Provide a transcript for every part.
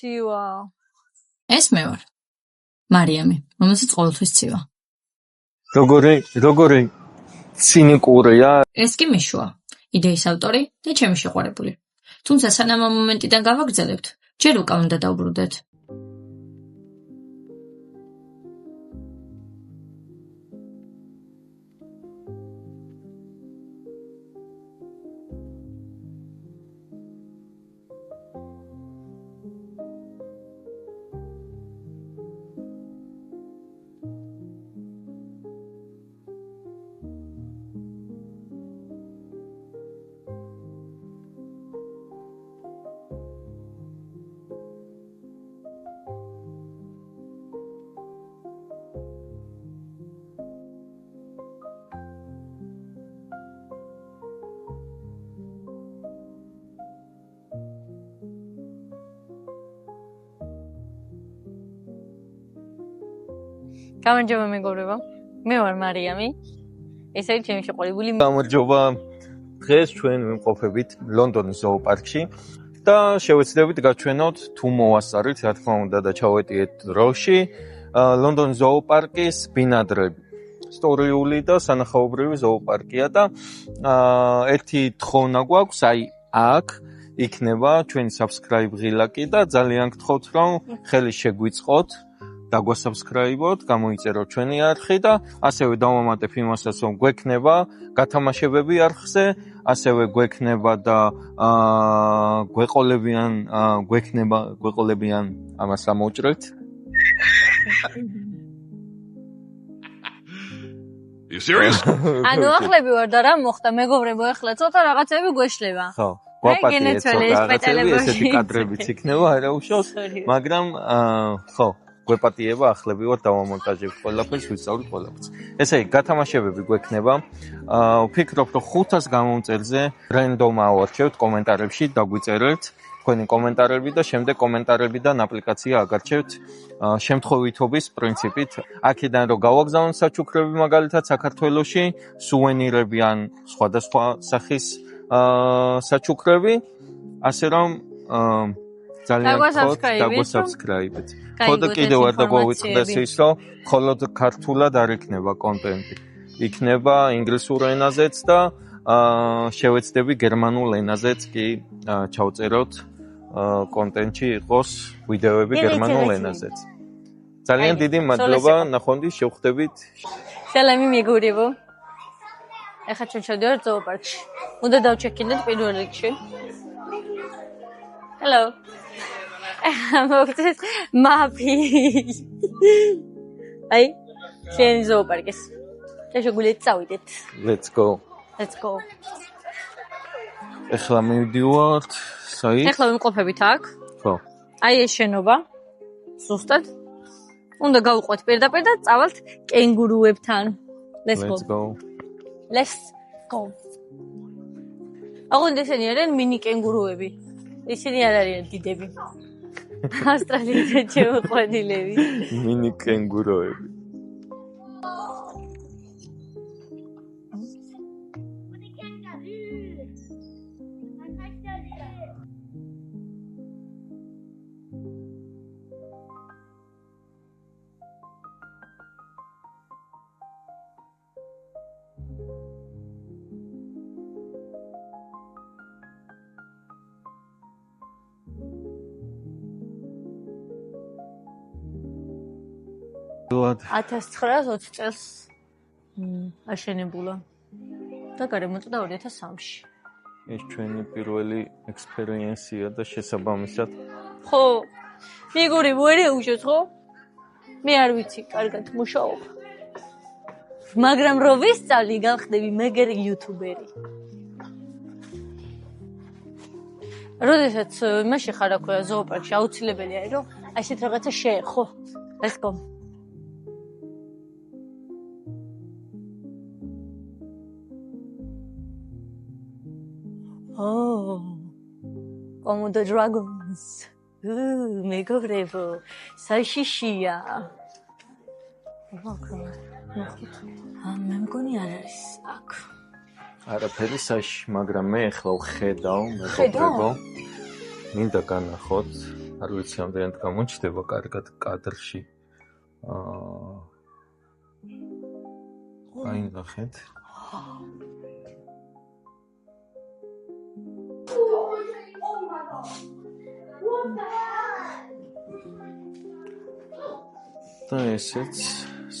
ცივა. ეს მე ვარ. მარიამი, რომელსაც ყოველთვის ცივა. როგორი ცინიკურია. ეს კი მიშუა. იდეის ავტორი და ჩემი შეყვარებული. თუმცა სანამ ამ მომენტიდან გავაგრძელებთ, ჯერ უკან უნდა დავბრუნდეთ. გამარჯობა მეგობრებო, მე ვარ მარიამი, ეს არის ჩემი შეყვარებული. გამარჯობა, დღეს ჩვენ ვიმყოფებით ლონდონის ზოოპარკში და შევეცდებით გაჩვენოთ თუ მოვასწარით, რა თქმა უნდა და ჩავეტიეთ დროში ლონდონის ზოოპარკის ბინადრები. ისტორიული და სანახაობრივი ზოოპარკია და ერთი თხოვნა გვაქვს, აი აქ იქნება ჩვენი subscribe ღილაკი და ძალიან გთხოვთ რომ ხელი შეგვიწყოთ. დაგვასაბსკრაიბოთ, გამოიწეროთ ჩვენი არხი და ასევე დავამატებ იმასაც, რომ გვექნება გათამაშებები არხზე, ასევე გვექნება და გვეყოლებიან ამას ამოვჭრეთ. You serious? ანუ ახლები ვარ და რა მოხდა მეგობრებო, ახლა ცოტა რაღაცები გვეშლება. ხო, გვაპატიეთ ცოტა რაღაცები, ესეთი კადრებიც იქნება, არა უშავს, მაგრამ ხო გვეპატიება, ახლები ვარ, დავამონტაჟებ ყველაფერს, ვისწავლით ყველაფერს. ესე იგი, გათამაშებები გვექნება. ვფიქრობ, რომ 500 გამომწერზე რენდომ ავარჩევთ კომენტარებში, დაგვიწერეთ თქვენი კომენტარები და შემდეგ კომენტარებიდან აპლიკაცია აგარჩევთ შემთხვევითობის პრინციპით. აქედან რომ გავაგზავნოთ საჩუქრები მაგალითად საქართველოში, სუვენირები ან სხვადასხვა სახის საჩუქრები, ასე რომ ძალიან გთხოვთ დაგვასაბსკრაიბეთ. ხო და კიდევ არ დაგვავიწყდეს ის, რომ მხოლოდ ქართულად არ იქნება კონტენტი. იქნება ინგლისურ ენაზეც და შევეცდები გერმანულ ენაზეც კი ჩავწეროთ კონტენტში იყოს ვიდეოები გერმანულ ენაზეც. ძალიან დიდი მადლობა, ნახვამდის, შევხვდებით. სალამი მეგობრებო. ახლა ჩვენ შევდივართ ზოოპარკში. უნდა დავჩექინოთ პირველ რიგში. Hello. მოგწეს მაფი. აი, შენ ზოოპარკის. შეგვიძლია წავიდეთ. Let's go. Let's go. ახლა მივდივართ, საით? ახლა ვიმყოფებით აქ. ხო. აი ეს შენობა. ზუსტად. უნდა გავუყვეთ პირდაპირ და წავალთ კენგურუებთან. Let's go. Let's go. აღონდა ესენი არიან მინი კენგურუები. ისინი არ არიან დიდები. ავსტრალიიდან შემოყვანილები. მინი კენგუროები. Lat 1920 წელს აშენებულა და გარემოწოდა 2003-ში. ეს ჩვენი პირველი ექსპერიენსია და შესაბამისად. ხო, მეგობრებო, ვერ ეუშვათ, ხო? მე არ ვიცი, კარგად მუშაობ. მაგრამ რო ვისწავლი, გავხდები მეგერი იუთუბერი. როდესაც იმაში ხარ აქვე ზოოპარკში, აუცილებელია, რომ ასეთ რაღაცა შეეხო. Let's go. Oh, Komodo dragons. მეგობრებო, საშიშია. მე მგონი არ არის აქ. არაფერი საში, მაგრამ მე ახლა ვხედავ, მეგობრებო. მინდა განახოთ, არ ვიცი ამდენად გამოჩნდება კარგად კადრში. აი ნახეთ. და ესეც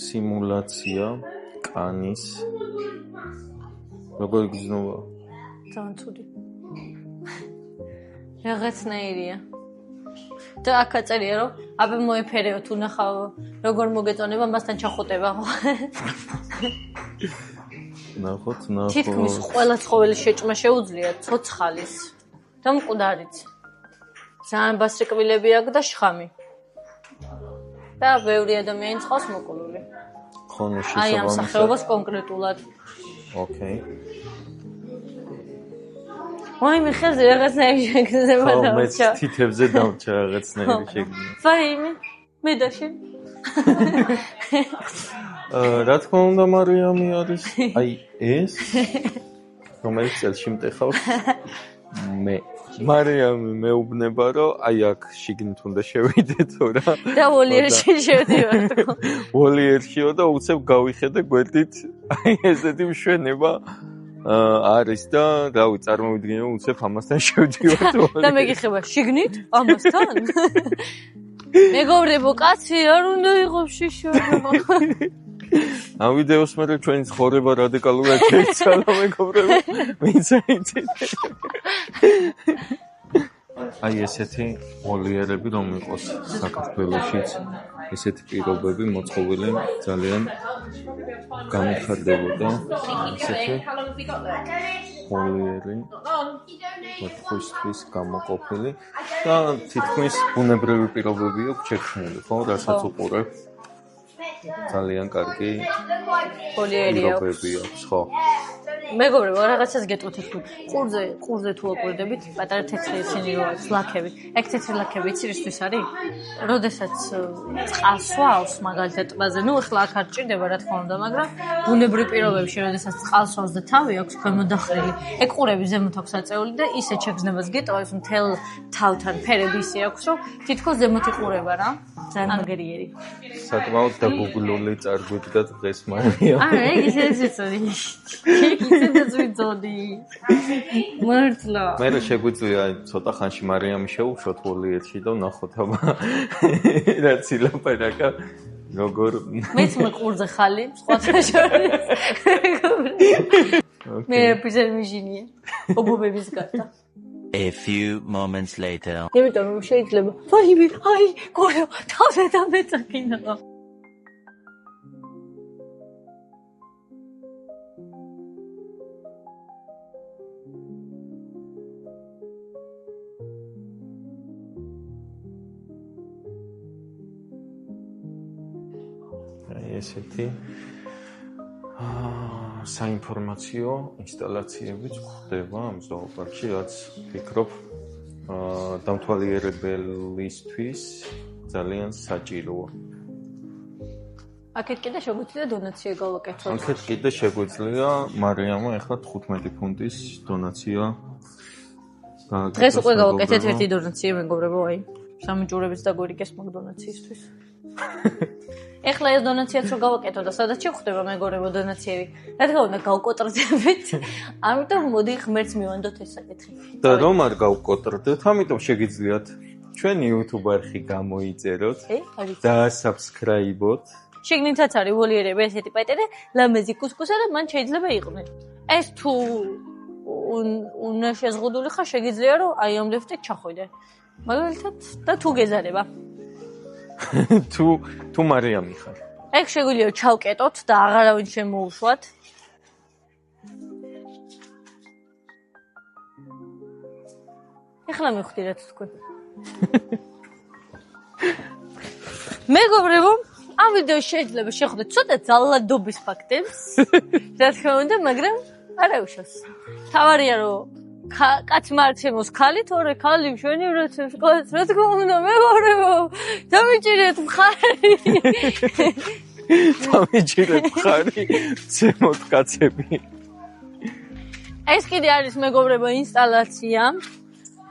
სიმულაცია კანის როგორ გზნობა? ძალიან ცუდი. რაღაცნაირია. და აქ აწერია რომ აბა მოეფერეო თუ ნახავ როგორ მოგეწონება მასთან ჩახუტება ხო? ნახოთ. თითქმის ყველა ცხოველის შეჭმა შეუძლია ცოცხალის და მკვდარიც. ძალიან ბასრი კბილები აქვს და შხამი. და ბევრი ადამიანი წყავს მოკლული. ხო, ნუ აი ამ სახეობას კონკრეტულად. ოკეი. ვაიმე ხელზე რაღაცნაირი შეგრძნება დავჭა. ხო, მე თითებზე დავჭა რაღაცნაირი შეგრძნება. ვაიმე, მე და შენ. რა თქმა უნდა მარიამი არის. აი ეს რომელიც წელში მტეხავს მე. მარიამი მეუბნება რომ აი აქ შიგნით უნდა შევიდეთო რა. და ვოლიერში შევდივარ თქო. ვოლიერშიო და უცებ გავიხედე გვერდით აი ესეთი მშვენება არის და რავი წარმოვიდგინე უცებ ამასთან შევდივარ. და მეგიხება შიგნით ამასთან? მეგობრებო კაცი არ უნდა იყოს შიშორო. ამ ვიდეოს მე ჩვენი ცხოვრება რადიკალურად შეიცვალა მეგობრებო. მიცაიცით. აი ესეთი ვოლიერები რომ იყოს საქართველოშიც ესეთი პირობები მოწყობილი ძალიან გამოხარდებოდა ესეთი ვოლიერი ოთხისთვის გამოყოფილი და თითქმის ბუნებრივი პირობები აქვს შექმნილი ხო რასაც უყურებ ძალიან კარგი ვოლიერი პირობები აქვს ხო მეგობრებო რაღაცას გეტყვით თუ ყურზე თუ აკვირდებით პატარა თეთრი ისინი რო აქვს ლაქები ეგ თეთრი ლაქები იცი რისთვის არის? როდესაც წყალს ვავს მაგალითად ტბაზე ნუ ახლა აქ არ ჭირდება რა თქმა უნდა მაგრამ ბუნებრივ პირობებში როდესაც წყალს ვავს და თავი აქვს ქვემოდახრილი ეგ ყურები ზემოთ აქვს აწეული და ისე შეგრძნებას გეტყვის მთელ თავთან ფერები ისე აქვს რომ თითქოს ზემოთ იყურება რა ძალიან მაგერიერი საკმაოდ დაგუგლული წარგვით და დღეს მარია არა ეგ ისე იცოდი ზვიძოდი მართლა მე შეგვიძლია ცოტა ხანში მარიამი შევუშვოთ ვოლიერში და ვნახოთ აბა რაც ილაპარაკა როგორ მეც მყურზე ხალი სხვათა შორის მე პიზერ მიჟინია ობობების გარდა A few moments later. იმიტომ რომ შეიძლება ვაიმე აი გორო თავზე დამეწაკინა ესეთი საინფორმაციო ინსტალაციებიც გვხდება ამ ზოოპარკში, რაც ვფიქრობ დამთვალიერებელისთვის ძალიან საჭიროა. აქეთ კიდე შეგვიძლია დონაცია გავაკეთოთ. აქეთ კიდე შეგვიძლია მარიამა ახლა 15 ფუნტის დონაცია გააკეთოს. დღეს უკვე გავაკეთეთ ერთი დონაცია მეგობრებო, აი, სამიჯურების დაგვირიგეს მაგ დონაციისთვის. ეხლა ეს დონაციაც რო გავაკეთო და სადაც შეხვდება მეგობრებო დონაციები. რა თქმა უნდა გავკოტრდებით. ამიტომ მოდი ღმერთს მივანდოთ ეს საკითხი. და რომ არ გავკოტრდეთ, ამიტომ შეგიძლიათ ჩვენი YouTube არხი გამოიწეროთ და subscribe-ოთ. შიგნითაც არის ვოლიერები ესეთი პაიტერე, ლამაზი კუსკუსა და მან შეიძლება იყვნენ. ეს თუ უნდა შეზღუდული ხარ შეგიძლია რომ აი ამ ლეფტით ჩახვიდე. მაგალითად და თუ გეზარება. თუ მარიამი ხარ. ეგ შეგვიძლია ჩავკეტოთ და აღარავინ შემოუშვათ. ეხლა მივხვდით თქვენ. მეგობრებო, ამ ვიდეოში შეიძლება შეხვდეთ ცოტა ძალადობის ფაქტებს. რა თქმა უნდა, მაგრამ არა უშავს. თავარია რომ კაცმა არ ჩემოს ქალი, თორე ქალი მშვენი ვრაცებს კაცს. რა თქმა უნდა, მეგობრებო, დამიჭირეთ მხარი. დამიჭირეთ მხარი, ჩემოთ კაცები. ეს კიდე არის მეგობრებო ინსტალაცია,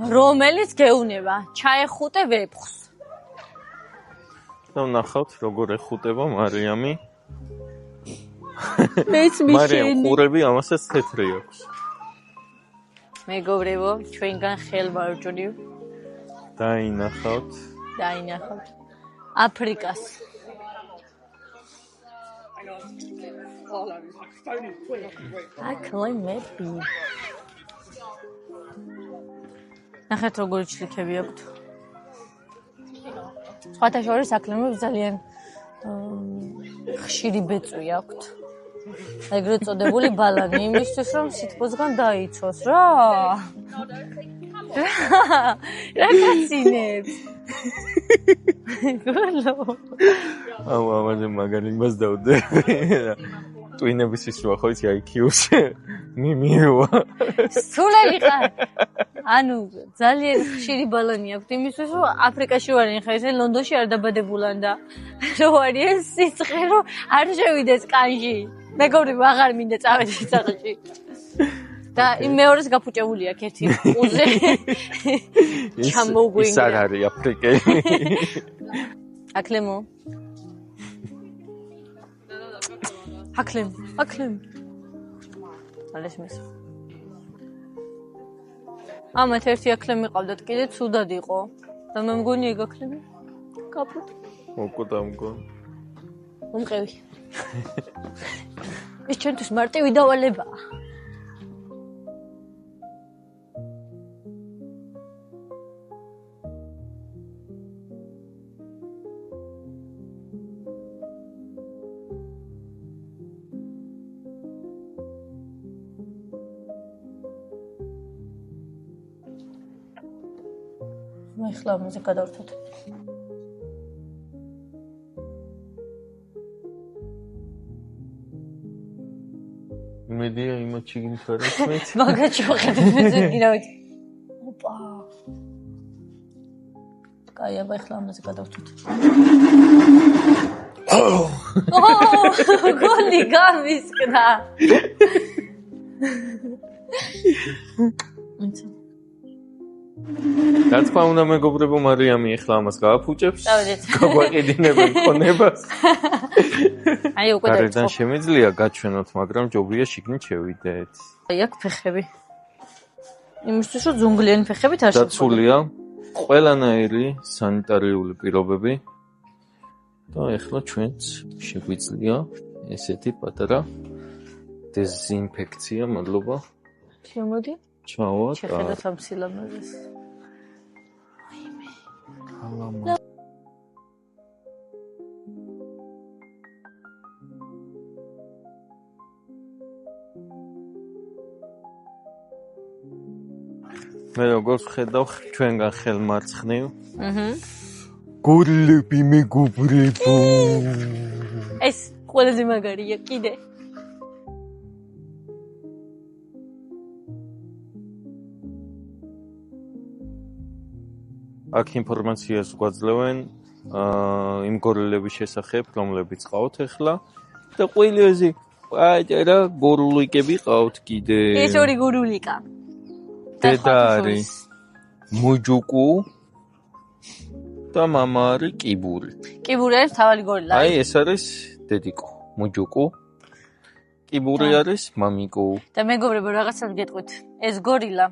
რომელიც გეუნება ჩაეხუტე ვეფხს. და ნახავთ როგორ ეხუტება მარიამი. მეც მარიამ ყურები ამასაც თეთრი აქვს. მეგობრებო, ჩვენგან ხელმარჯვნივ დაინახავთ აფრიკას. აკლიმები. ნახეთ როგორი ჩლიქები აქვთ. სხვათა შორის აკლიმებს ძალიან ხშირი ბეწვი აქვთ. ეგრეთ წოდებული ბალანი იმისთვის რომ სითბოსგან დაიცვას რა. რა კაცინებს. გოლო. ამაზე მაგალითს დავდები. ტვინების ისვა ხო იცი IQ-ს მიმირვა. სულელი ხარ. ანუ ძალიან ხშირი ბალანი აქვს იმისთვის რომ აფრიკაში ვარ ხა ესე ლონდონში არ დაბადებულან და რო არის ეს სიცხე რომ არ შევიდეს კანში. მეგობრებო აღარ მინდა წავედი სახლში. და იმ მეორეს გაფუჭებული აქვს ერთი ყუზე. ჩამოგვინდა. ის არ არის აფრიკელი. აკლემო. აკლემ. ალეს მის. ამათ ერთი აკლემი ყავდათ კიდე ცუდად იყო. და მე მგონი ეგ აკლემი. კაპუტ. მოკუდა მგონი. მომყევი. ეს ჩვენთვის მარტივი დავალებაა. ახლა ამაზე გადავერთოთ. მედია იმათ შიგნით არ ახმეთ. მაგაჩი ვხედავთ გირავით. ოპა. კაი, აბა ახლა ამაზე გადავერთოთ. გოლი გამისკდა. რა თქმა უნდა მეგობრებო მარიამი ახლა ამას გააფუჭებს. წავედით. გაგვაკედინებენ ქონებას. აი უკვე გარედან შემიძლია გაჩვენოთ, მაგრამ ჯობია შიგნით შევიდეთ. აი აქ ფეხები. იმისთვის რომ ძუნგლიანი ფეხებით არ შევიდეთ. დაცულია ყველანაირი სანიტარიული პირობები. და ახლა ჩვენც შეგვიძლია ესეთი პატარა დეზინფექცია, მადლობა. შემოდი. ჩავა და შეხედოთ ამ სილამაზეს. ალამა. მე როგორც ხედავ ჩვენგან ხელმარცხნივ. გორლები მეგობრებო. ეს ყველაზე მაგარია კიდე. აქ ინფორმაციას გვაძლევენ იმ გორლების შესახებ, რომლებიც ყავთ ახლა და ყველაზე პატარა გორლიკები ყავთ კიდე. ეს ორი გორლიკა. დედა არის მუჯუკუ და მამა არის კიბური. კიბური არის თავი გორილა. აი ეს არის დედიკო, მუჯუკუ. კიბური არის მამიკო. და მეგობრებო რაღაცას გეტყვით. ეს გორილა,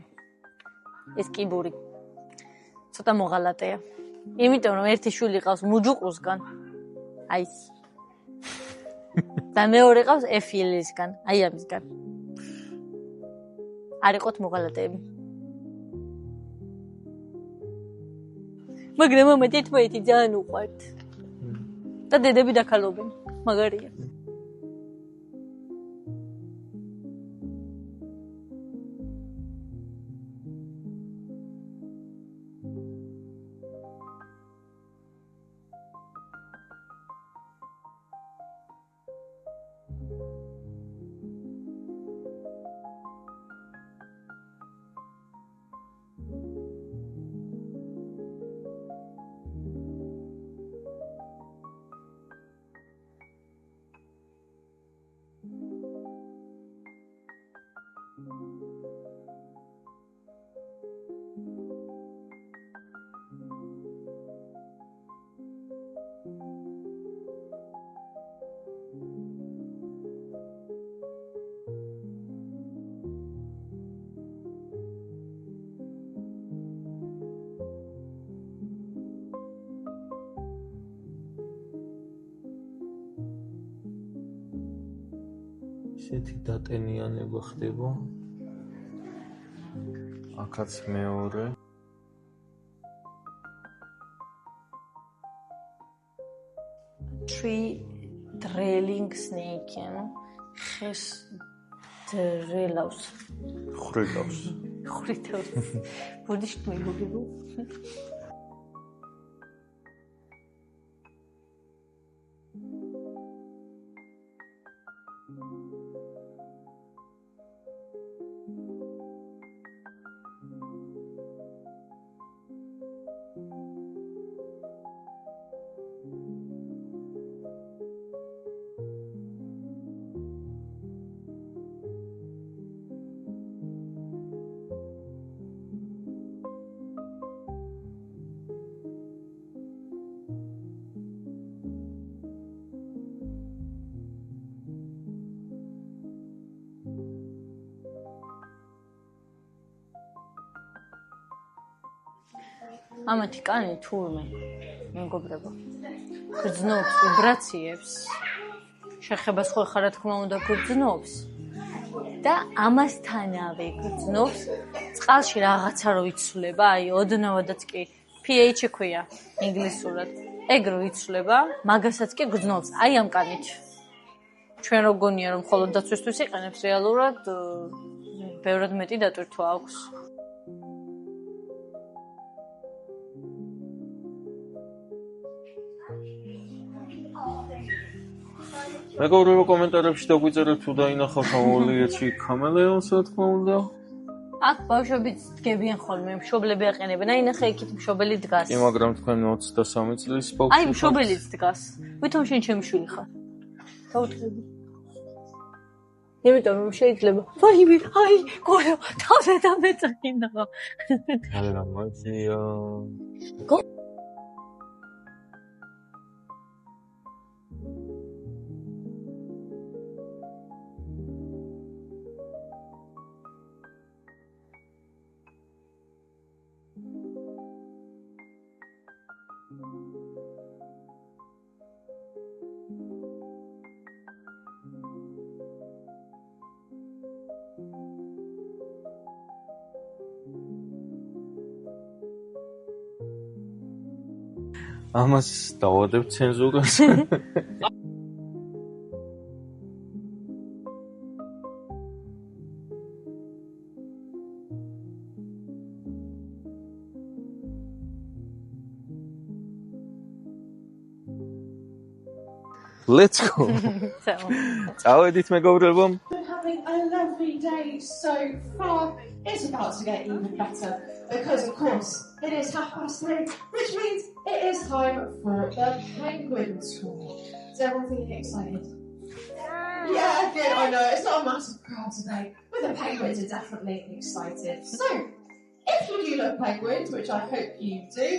ეს კიბური. ცოტა მოღალატეა. იმიტომ რომ ერთი შვილი ყავს მუჯუყუსგან. აი ეს. და მეორე ყავს ეფილისგან, აი ამისგან. არ იყოთ მოღალატეები. მაგრამ მამა თითქმეტი ძალიან უყვართ. და დედები დაქალობენ. მაგარია. ისეთი დატენიანება ხდება. აქაც მეორე. Tree drilling snake, ანუ ხეს დრელავს. ხრილავს. ბუდიშტ მეგობებო. ამათი კანი თურმე მეგობრებო გრძნობს ვიბრაციებს შეხებას ხო ხარ რა თქმა უნდა გრძნობს და ამასთანავე გრძნობს წყალში რაღაცა რო იცვლება აი ოდნავადაც კი pH ქვია ინგლისურად ეგ რო იცვლება მაგასაც კი გრძნობს აი ამ კანით ჩვენ რო გონია რომ მხოლოდ დაცვისთვის იყენებს რეალურად ბევრად მეტი დატვირთვა აქვს მეგობრებო კომენტარებში დაგვიწერეთ თუ დაინახავთ ამოლიეთში ქამელეონს რა თქმა უნდა აქ ბავშვებიც დგებიან ხოლმე მშობლები აყენებენ აი ნახე იქით მშობელი დგას კი მაგრამ თქვენ 23 წლის ბავშვი აი მშობელიც დგას ვითომ შენ ჩემი შვილი ხარ დაუთხები იმიტომ რომ შეიძლება ვაიმე აი გორო თავზე დამეწინა არა მაცია ამას დავადებ ცენზურას Let's go. წავედით მეგობრებო. Having a lovely day so far. It's about to get even better because of course it is 3:30, which means it is time for the penguin tour. Is everyone feeling excited? Yeah, good. I know it's not a massive crowd today, but the penguins are definitely excited. So, if you do love penguins, which I hope you do.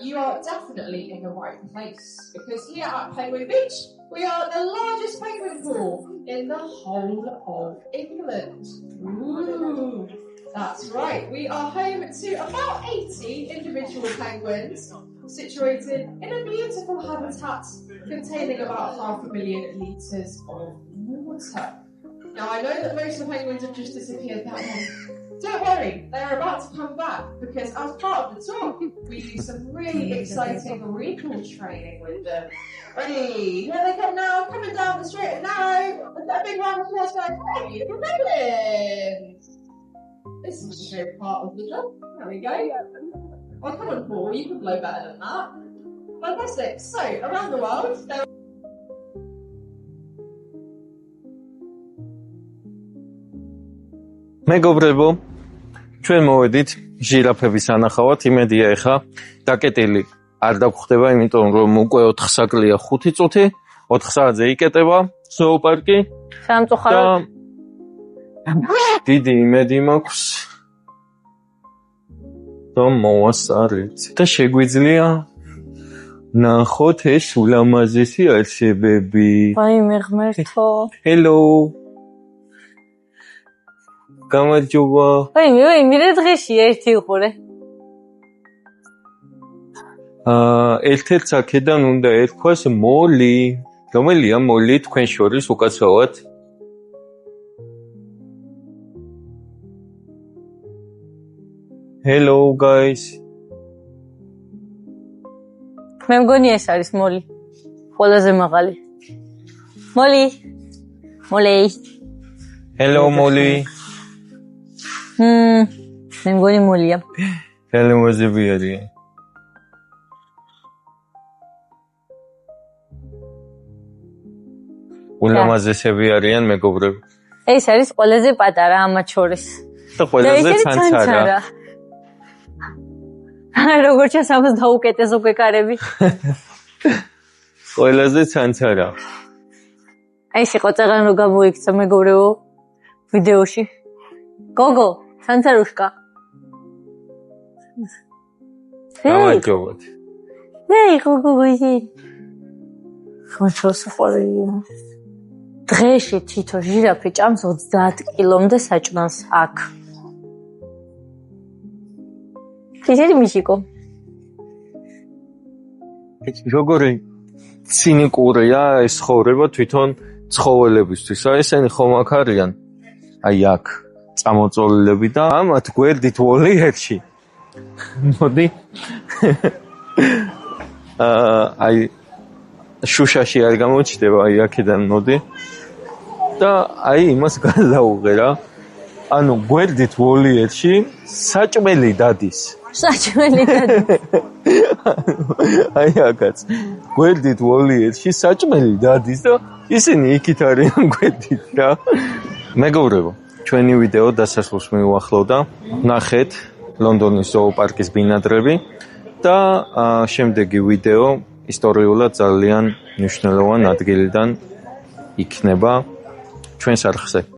You are definitely in the right place because here at Penguin Beach we are the largest penguin pool in the whole of England. Ooh, that's right. We are home to about 80 individual penguins situated in a beautiful habitat containing about 500 million litres of water. Now I know that most of the penguins have just disappeared that way. Don't worry, they're about to come back because as part of the tour, we do some really exciting recall training with them. Ready? Here they come now, coming down the street now. Let's get a big round of applause for hey, the penguins. This is a great part of the job. There we go. Oh, come on, Paul, you can blow better than that. Fantastic. So, around the world, there მეგობრებო, ჩვენ მოვედით ჟირაფების ანახავად, იმედია ეხა დაკეტილი არ დაგხვდება, იმიტომ რომ უკვე 4 საკლია 5 წუთი, 4 საათზე იკეტება ზოოპარკი. სამწუხაროდ დიდი იმედი მაქვს რომ მოვასწარეთ და შეგვიძლია ნახოთ ეს ულამაზესი არსებები. ვაიმე ღმერთო. Hello. გამარჯობა. ვაიმე რა დღეში ერთი უყურე. ერთ-ერთ აქედან უნდა ერქვას მოლი. რომელია მოლი თქვენ შორის უკაცრავად? Hello guys. მე მგონი ეს არის მოლი. ყველაზე მაღალი. მოლი. Hello Molly. მე მგონი მოლია. Hello-ზები არიან. ულამაზესები არიან მეგობრები. ეს არის ყველაზე პატარა ამათ შორის. და ყველაზე ცანცარა. როგორ ჩასამს დაუკეტესო გვეკარები. ყველაზე ცანცარა. აი ეს იყო წაღან რო გამოიქცა მეგობრებო ვიდეოში. გოგო, ცანცარუშკა. გამარჯობათ. გოგო ისე. ხოშოს ყოლია. დღეში თითო ჟირაფი ჭამს 30 კილომდე საჭმელს აქ. ისეთი მიშიკო. როგორი ცინიკურია ეს ხოვრება თვითონ ცხოველებისთვის. ესენი ხომ აქ არიან? აი აქ წამოწოლილები და ამათ გვერდით ვოლიერში. მოდი. აი შუშაში არ გამოჩნდება, აი აქედან მოდი. და აი იმას გადაუღე რა. ანუ გვერდით ვოლიერში საჭმელი დადის. საჭმელი დადის. აი აქაც გვერდით ვოლიერში საჭმელი დადის და ისინი იქით არიან გვერდით რა. მეგობრებო, ჩვენი ვიდეო დასასრულს მიუახლოვდა. ნახეთ ლონდონის ზოოპარკის ბინადრები და შემდეგი ვიდეო ისტორიულად ძალიან მნიშვნელოვან ადგილიდან იქნება ჩვენს არხზე.